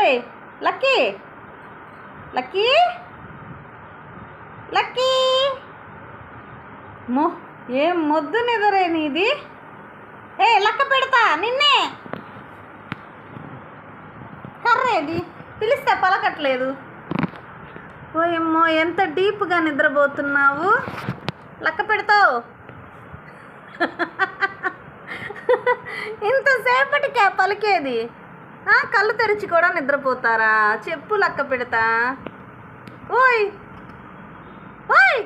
ఏయ్ lucky lucky lucky ఏం మొద్దు నిదరే నీది. లక్క పెడతా నిన్నే. కర్రేది పిలిస్తే పలకట్లేదు. ఓయమ్మో ఎంత డీప్గా నిద్రపోతున్నావు. లక్క పెడతావు. ఇంతసేపటికే పలికేది. కళ్ళు తెరిచి కూడా నిద్రపోతారా? చెప్పు లక్క పెడతా. ఓయ్ ఓయ్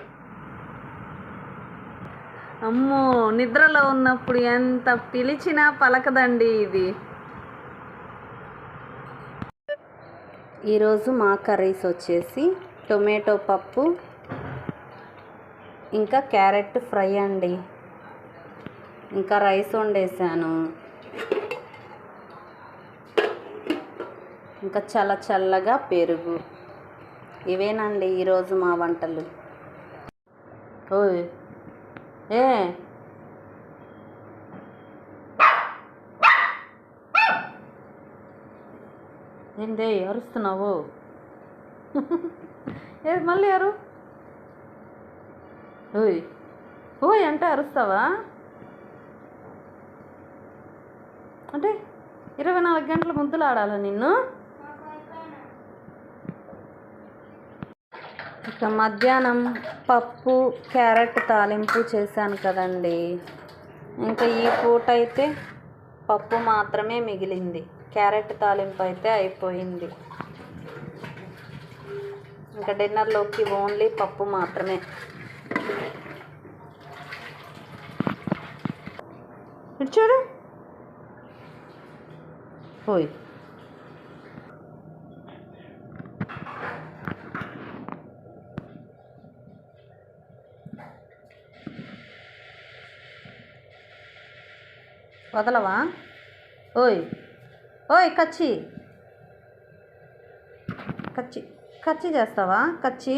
అమ్మో నిద్రలో ఉన్నప్పుడు ఎంత పిలిచినా పలకదండి ఇది. ఈరోజు మా కర్రీస్ వచ్చేసి టొమాటో పప్పు ఇంకా క్యారెట్ ఫ్రై అండి. ఇంకా రైస్ వండేసాను. ఇంకా చల్లగా పెరుగు. ఇవేనండి ఈరోజు మా వంటలు. ఓయ్ ఏందే అరుస్తున్నావు? మళ్ళీ అరు. ఓయ్ ఓయ్ అంటే అరుస్తావా? అంటే 24 గంటల ముద్దులు ఆడాలా నిన్ను? ఇక మధ్యాహ్నం పప్పు క్యారెట్ తాలింపు చేశాను కదండి. ఇంకా ఈ పూట అయితే పప్పు మాత్రమే మిగిలింది. క్యారెట్ తాలింపు అయితే అయిపోయింది. ఇంకా డిన్నర్లోకి ఓన్లీ పప్పు మాత్రమే. ఇటు చూడు. పోయి వదలవా? ఓయ్ ఓయ్ కచ్చి కచ్చి కచ్చి చేస్తావా? కచ్చి